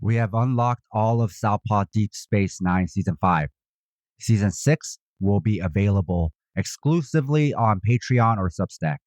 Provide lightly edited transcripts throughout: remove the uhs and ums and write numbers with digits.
We have unlocked all of Southpaw Deep Space 9 Season 5. Season 6 will be available exclusively on Patreon or Substack.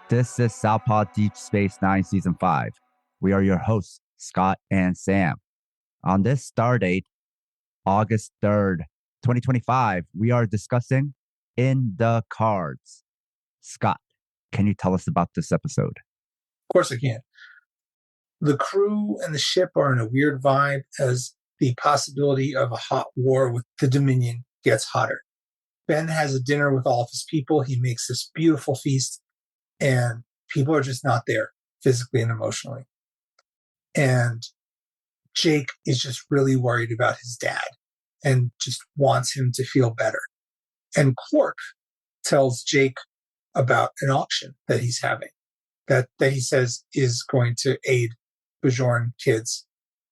This is Southpaw Deep Space 9 Season 5. We are your hosts, Scott and Sam. On this star date, August 3rd, 2025, we are discussing In the Cards. Scott, can you tell us about this episode? Of course I can. The crew and the ship are in a weird vibe as the possibility of a hot war with the Dominion gets hotter. Ben has a dinner with all of his people. He makes this beautiful feast, and people are just not there physically and emotionally. And Jake is just really worried about his dad and just wants him to feel better. And Quark tells Jake about an auction that he's having that he says is going to aid Bajoran kids,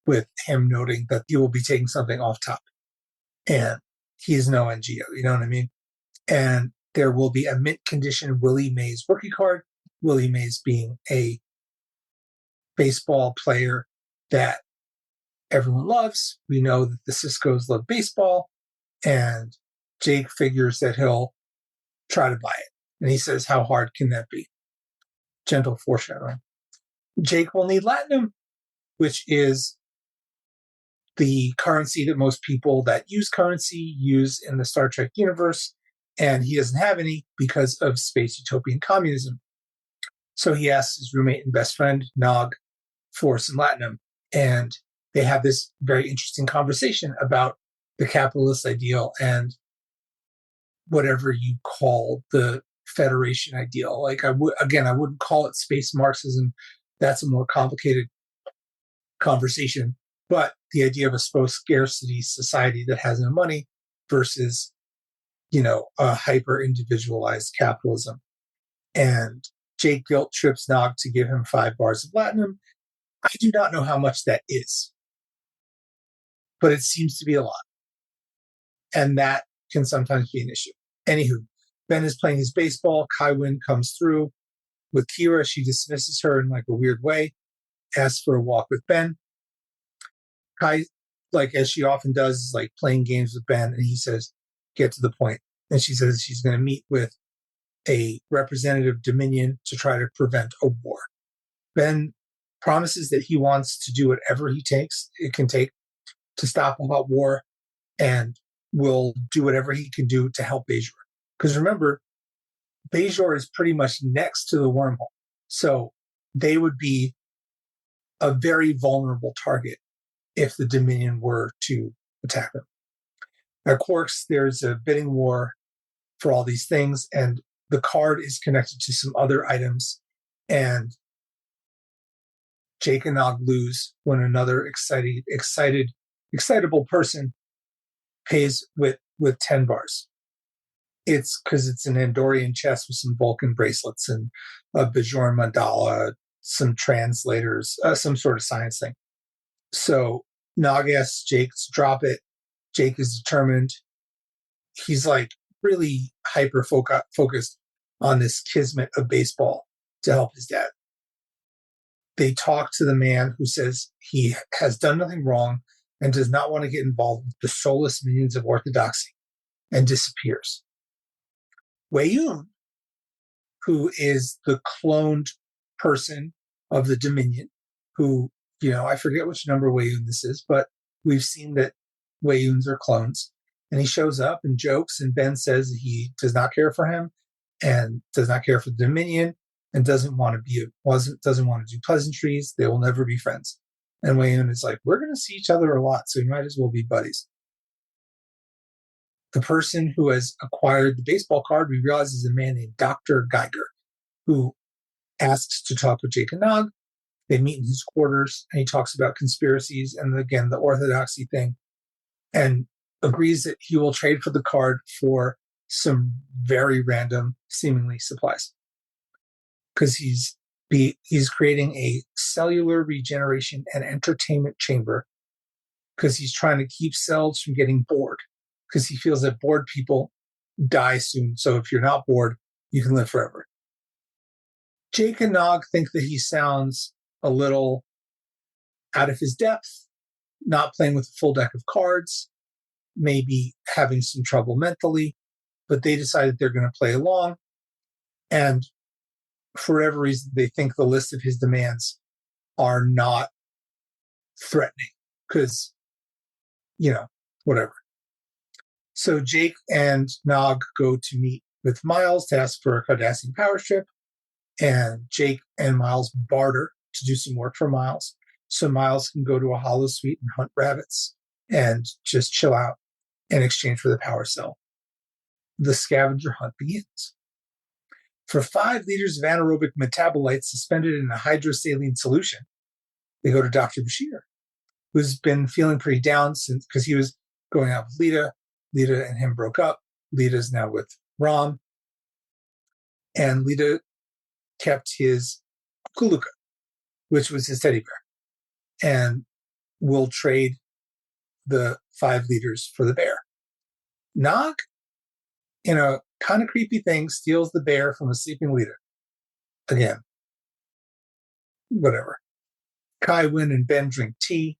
with him noting that he will be taking something off top. And he's no NGO, you know what I mean? And there will be a mint condition Willie Mays rookie card, Willie Mays being a baseball player that everyone loves. We know that the Ciscos love baseball, and Jake figures that he'll try to buy it. And he says, how hard can that be? Gentle foreshadowing. Jake will need Latinum, which is the currency that most people that use currency use in the Star Trek universe, and he doesn't have any because of space utopian communism. So he asks his roommate and best friend, Nog, for some Latinum, and they have this very interesting conversation about the capitalist ideal and whatever you call the Federation ideal. Like I wouldn't call it space Marxism. That's a more complicated conversation. But the idea of a scarcity society that has no money versus, a hyper individualized capitalism. And Jake guilt trips Nog to give him 5 bars of Latinum. I do not know how much that is, but it seems to be a lot. And that can sometimes be an issue. Anywho, Ben is playing his baseball. Kai Wynn comes through with Kira. She dismisses her in like a weird way, asks for a walk with Ben. Kai, as she often does, is like playing games with Ben, and he says, get to the point. And she says she's going to meet with a representative Dominion to try to prevent a war. Ben promises that he wants to do whatever it can take to stop a hot war, and will do whatever he can do to help Bajor. Because remember, Bajor is pretty much next to the wormhole. So they would be a very vulnerable target if the Dominion were to attack them. At Quark's, there's a bidding war for all these things, and the card is connected to some other items, and Jake and Nog lose when another excitable person pays with 10 bars. It's because it's an Andorian chest with some Vulcan bracelets and a Bajoran mandala, some translators, some sort of science thing. So Nog asks Jake to drop it. Jake is determined. He's really hyper focused on this kismet of baseball to help his dad. They talk to the man who says he has done nothing wrong and does not want to get involved with the soulless minions of orthodoxy, and disappears. Weyoun, who is the cloned person of the Dominion, who, I forget which number Weyoun this is, but we've seen that Weyouns are clones. And he shows up and jokes, and Ben says that he does not care for him and does not care for the Dominion and doesn't want to do pleasantries. They will never be friends. And Weyoun is like, we're going to see each other a lot, so we might as well be buddies. The person who has acquired the baseball card, we realize, is a man named Dr. Geiger, who asks to talk with Jake and Nog. They meet in his quarters, and he talks about conspiracies and, again, the orthodoxy thing, and agrees that he will trade for the card for some very random, seemingly, supplies. Because he's creating a cellular regeneration and entertainment chamber, because he's trying to keep cells from getting bored, because he feels that bored people die soon. So if you're not bored, you can live forever. Jake and Nog think that he sounds a little out of his depth, not playing with a full deck of cards, maybe having some trouble mentally, but they decided they're going to play along. And for whatever reason, they think the list of his demands are not threatening because, whatever. So Jake and Nog go to meet with Miles to ask for a Cardassian power strip, and Jake and Miles barter to do some work for Miles, so Miles can go to a hollow suite and hunt rabbits and just chill out in exchange for the power cell. The scavenger hunt begins. For 5 liters of anaerobic metabolites suspended in a hydrosaline solution, they go to Dr. Bashir, who's been feeling pretty down because he was going out with Lita. Lita and him broke up. Lita's now with Rom. And Lita kept his Kuluka, which was his teddy bear, and will trade the 5 liters for the bear. Nog, in a kind of creepy thing, steals the bear from a sleeping Lita. Again, whatever. Kai Wynn and Ben drink tea.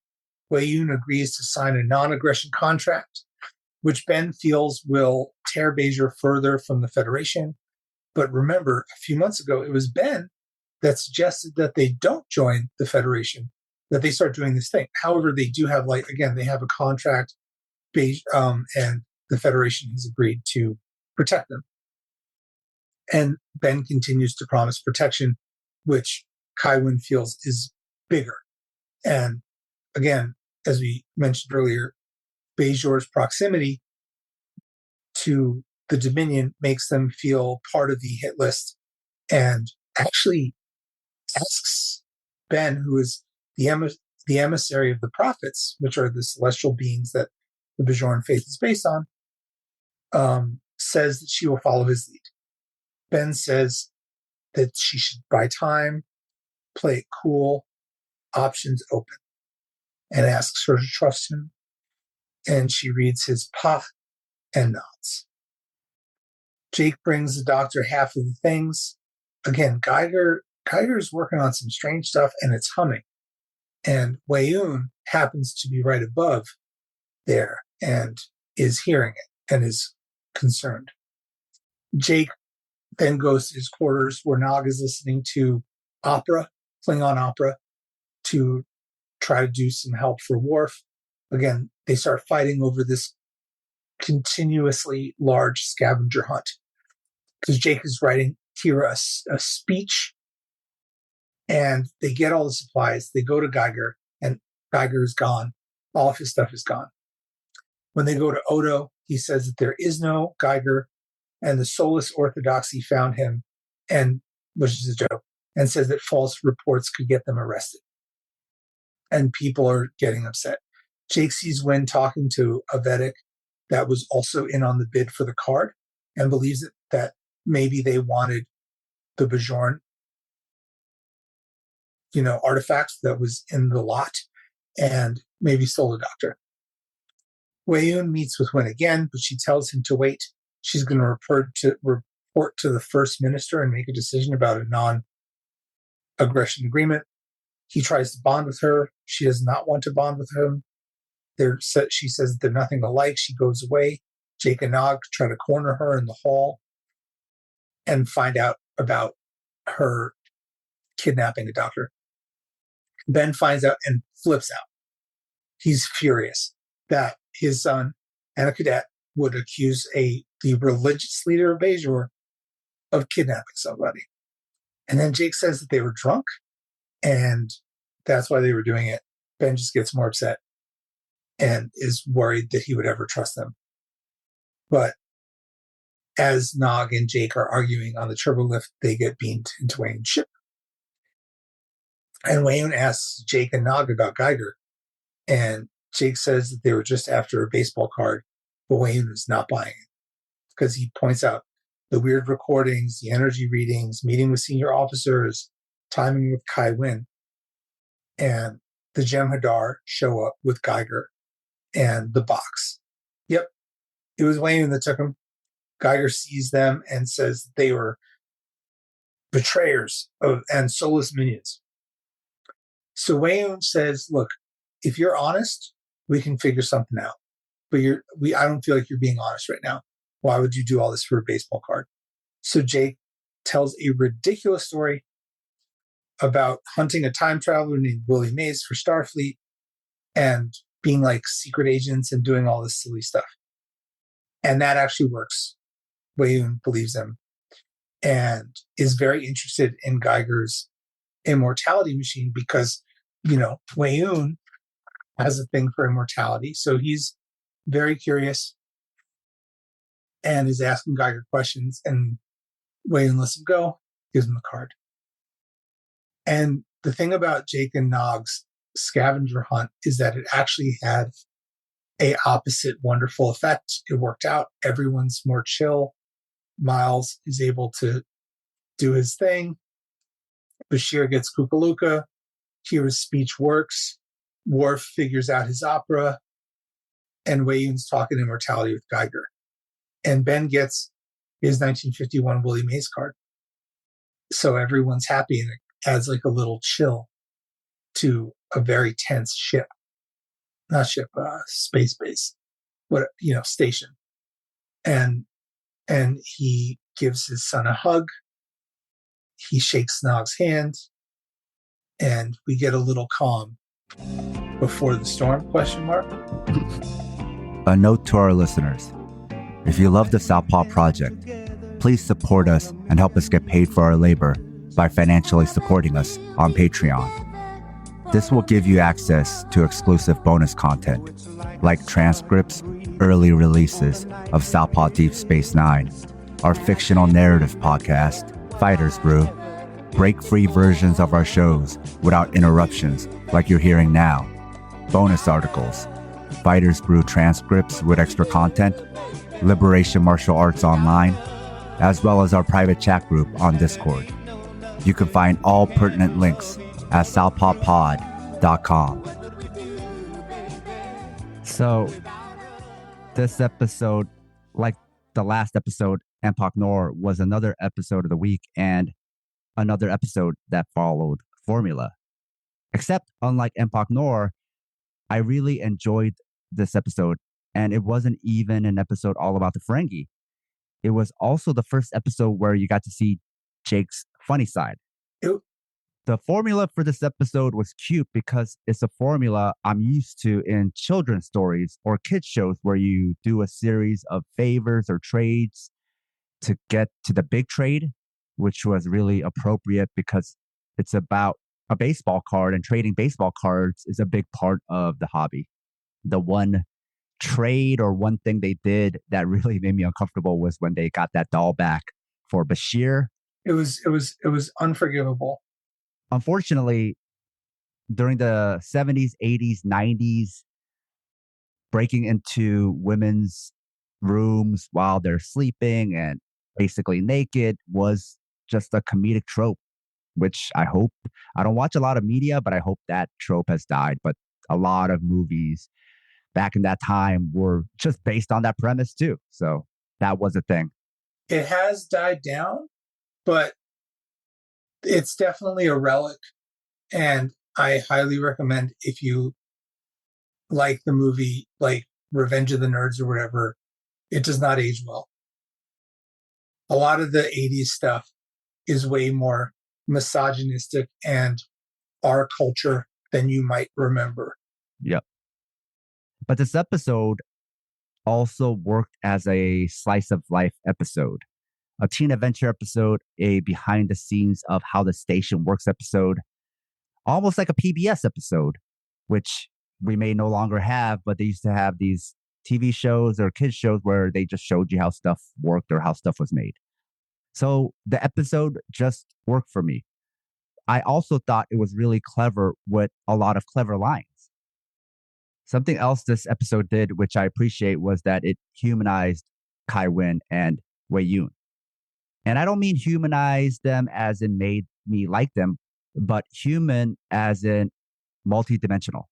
Wei-Yun agrees to sign a non-aggression contract, which Ben feels will tear Bajor further from the Federation. But remember, a few months ago, it was Ben that suggested that they don't join the Federation, that they start doing this thing. However, they do have, they have a contract, and the Federation has agreed to protect them. And Ben continues to promise protection, which Kai Wynn feels is bigger. And again, as we mentioned earlier, Bajor's proximity to the Dominion makes them feel part of the hit list, and actually asks Ben, who is the emissary of the prophets, which are the celestial beings that the Bajoran faith is based on, says that she will follow his lead. Ben says that she should buy time, play it cool, options open, and asks her to trust him. And she reads his pa and nods. Jake brings the doctor half of the things. Again, Geiger's working on some strange stuff, and it's humming. And Wei-Yun happens to be right above there and is hearing it and is concerned. Jake then goes to his quarters where Nog is listening to opera, Klingon opera, to try to do some help for Worf. Again, they start fighting over this continuously large scavenger hunt, because Jake is writing Kira a speech, and they get all the supplies. They go to Geiger, and Geiger is gone. All of his stuff is gone. When they go to Odo, he says that there is no Geiger, and the Solus Orthodoxy found him, and which is a joke, and says that false reports could get them arrested. And people are getting upset. Jake sees Wynn talking to a Vedic that was also in on the bid for the card, and believes that maybe they wanted the Bajoran, artifact that was in the lot, and maybe stole the doctor. Wei-Yun meets with Wynn again, but she tells him to wait. She's going to report to the First Minister and make a decision about a non-aggression agreement. He tries to bond with her. She does not want to bond with him. She says that they're nothing alike. She goes away. Jake and Nog try to corner her in the hall and find out about her kidnapping a doctor. Ben finds out and flips out. He's furious that his son and a cadet would accuse the religious leader of Bajor of kidnapping somebody. And then Jake says that they were drunk, and that's why they were doing it. Ben just gets more upset and is worried that he would ever trust them. But as Nog and Jake are arguing on the turbo lift, they get beamed into Wayne's ship. And Wayne asks Jake and Nog about Geiger. And Jake says that they were just after a baseball card, but Wayne is not buying it because he points out the weird recordings, the energy readings, meeting with senior officers, timing with Kai Wynn. And the Jem'Hadar show up with Geiger and the box. Yep, it was Wayne that took them. Geiger sees them and says that they were betrayers and soulless minions. So Wayne says, look, if you're honest, we can figure something out. But I don't feel like you're being honest right now. Why would you do all this for a baseball card? So Jake tells a ridiculous story about hunting a time traveler named Willie Mays for Starfleet and being like secret agents and doing all this silly stuff. And that actually works. Wayne believes him and is very interested in Geiger's immortality machine because, Wayne has a thing for immortality. So he's very curious and is asking Geiger questions, and Wayne lets him go, gives him the card. And the thing about Jake and Nog's scavenger hunt is that it actually had a opposite wonderful effect. It worked out. Everyone's more chill. Miles is able to do his thing. Bashir gets Kukaluka. Kira's speech works. Worf figures out his opera. And Wayne's talking immortality with Geiger. And Ben gets his 1951 Willie Mays card. So everyone's happy, and it adds like a little chill to a very tense ship. Not ship, space base. Station. And he gives his son a hug. He shakes Nog's hand, and we get a little calm before the storm, ? A note to our listeners. If you love the Southpaw Project, please support us and help us get paid for our labor by financially supporting us on Patreon. This will give you access to exclusive bonus content, like transcripts, early releases of Southpaw Deep Space Nine, our fictional narrative podcast, Fighters Brew, break-free versions of our shows without interruptions like you're hearing now, bonus articles, Fighters Brew transcripts with extra content, Liberation Martial Arts Online, as well as our private chat group on Discord. You can find all pertinent links at southpawpod.com. So, this episode, like the last episode, Empok Nor, was another episode of the week and another episode that followed formula. Except, unlike Empok Nor, I really enjoyed this episode, and it wasn't even an episode all about the Ferengi. It was also the first episode where you got to see Jake's funny side. The formula for this episode was cute because it's a formula I'm used to in children's stories or kids shows where you do a series of favors or trades to get to the big trade, which was really appropriate because it's about a baseball card, and trading baseball cards is a big part of the hobby. The one trade or one thing they did that really made me uncomfortable was when they got that doll back for Bashir. It was unforgivable. Unfortunately, during the 70s, 80s, 90s, breaking into women's rooms while they're sleeping and basically naked was just a comedic trope, which I don't watch a lot of media, but I hope that trope has died. But a lot of movies back in that time were just based on that premise too. So that was a thing. It has died down, but it's definitely a relic. And I highly recommend, if you like the movie, like Revenge of the Nerds or whatever, it does not age well. A lot of the 80s stuff is way more misogynistic and our culture than you might remember. Yep. But this episode also worked as a slice of life episode, a teen adventure episode, a behind the scenes of how the station works episode, almost like a PBS episode, which we may no longer have, but they used to have these TV shows or kids shows where they just showed you how stuff worked or how stuff was made. So the episode just worked for me. I also thought it was really clever with a lot of clever lines. Something else this episode did, which I appreciate, was that it humanized Kai Wynn and Wei Yun. And I don't mean humanize them as in made me like them, but human as in multidimensional.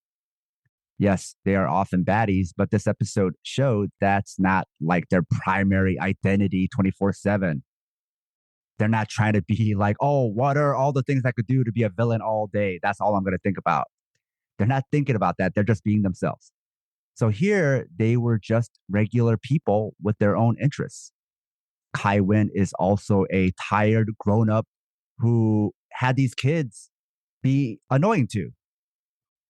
Yes, they are often baddies, but this episode showed that's not like their primary identity 24/7. They're not trying to be like, oh, what are all the things I could do to be a villain all day? That's all I'm going to think about. They're not thinking about that. They're just being themselves. So here, they were just regular people with their own interests. Kai Wynn is also a tired grown up who had these kids be annoying to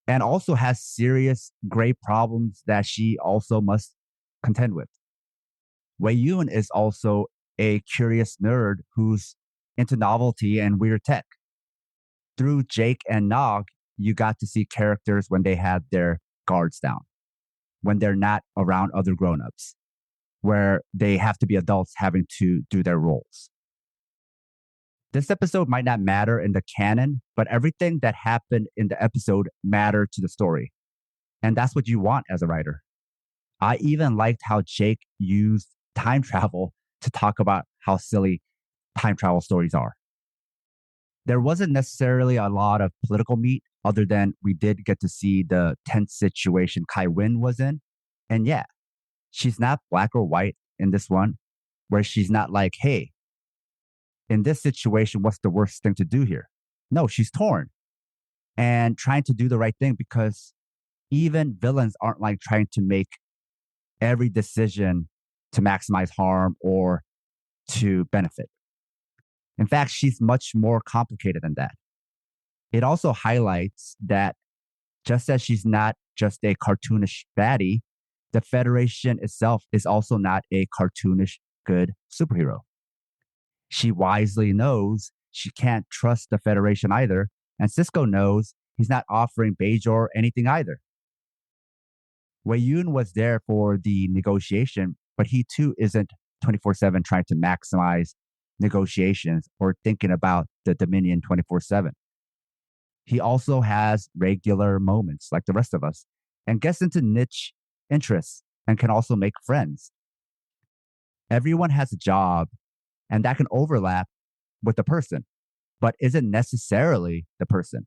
and also has serious, grave problems that she also must contend with. Wei Yun is also a curious nerd who's into novelty and weird tech. Through Jake and Nog, you got to see characters when they had their guards down, when they're not around other grown-ups, where they have to be adults having to do their roles. This episode might not matter in the canon, but everything that happened in the episode mattered to the story. And that's what you want as a writer. I even liked how Jake used time travel to talk about how silly time travel stories are. There wasn't necessarily a lot of political meat, other than we did get to see the tense situation Kai Wynn was in. And yeah, she's not black or white in this one, where she's not like, hey, in this situation, what's the worst thing to do here? No, she's torn and trying to do the right thing, because even villains aren't like trying to make every decision to maximize harm or to benefit. In fact, she's much more complicated than that. It also highlights that just as she's not just a cartoonish baddie, the Federation itself is also not a cartoonish good superhero. She wisely knows she can't trust the Federation either, and Cisco knows he's not offering Bajor anything either. Wei Yun was there for the negotiation, but he too isn't 24/7 trying to maximize negotiations or thinking about the Dominion 24/7. He also has regular moments like the rest of us and gets into niche interests and can also make friends. Everyone has a job, and that can overlap with the person, but isn't necessarily the person.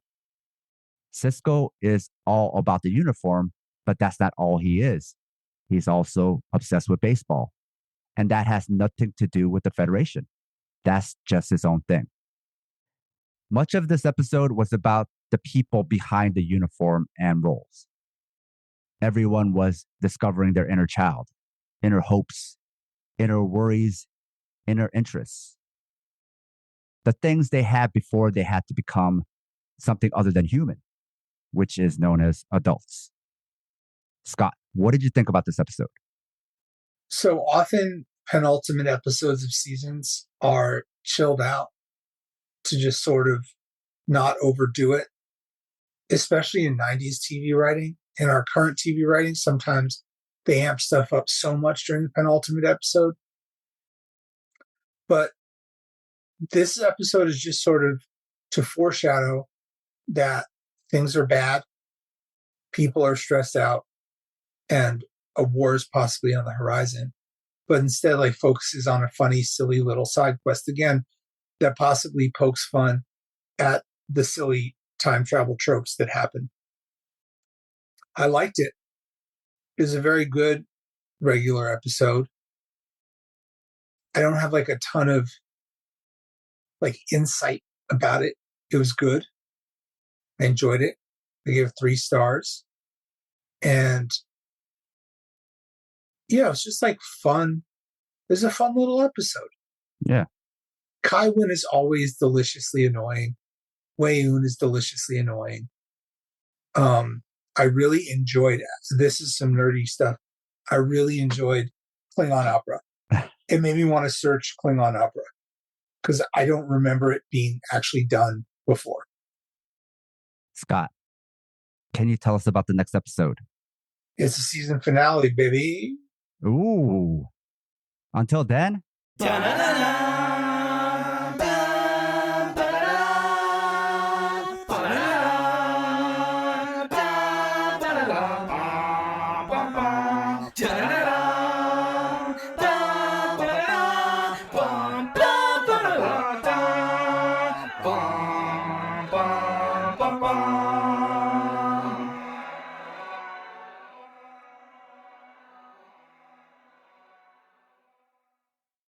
Cisco is all about the uniform, but that's not all he is. He's also obsessed with baseball, and that has nothing to do with the Federation. That's just his own thing. Much of this episode was about the people behind the uniform and roles. Everyone was discovering their inner child, inner hopes, inner worries, inner interests. The things they had before they had to become something other than human, which is known as adults. Scott, what did you think about this episode? So often, penultimate episodes of seasons are chilled out to just sort of not overdo it, especially in 90s TV writing. In our current TV writing, sometimes they amp stuff up so much during the penultimate episode. But this episode is just sort of to foreshadow that things are bad, people are stressed out, and a war is possibly on the horizon. But instead, like, focuses on a funny, silly little side quest again that possibly pokes fun at the silly time travel tropes that happen. I liked it. It was a very good regular episode. I don't have like a ton of like insight about it. It was good. I enjoyed it. I gave it 3 stars. And yeah, it's just like fun. It was a fun little episode. Yeah. Kai Wynn is always deliciously annoying. Wei Yun is deliciously annoying. I really enjoyed it. So this is some nerdy stuff. I really enjoyed Klingon opera. It made me want to search Klingon opera because I don't remember it being actually done before. Scott, can you tell us about the next episode? It's a season finale, baby. Ooh. Until then, Ta-na-na-na.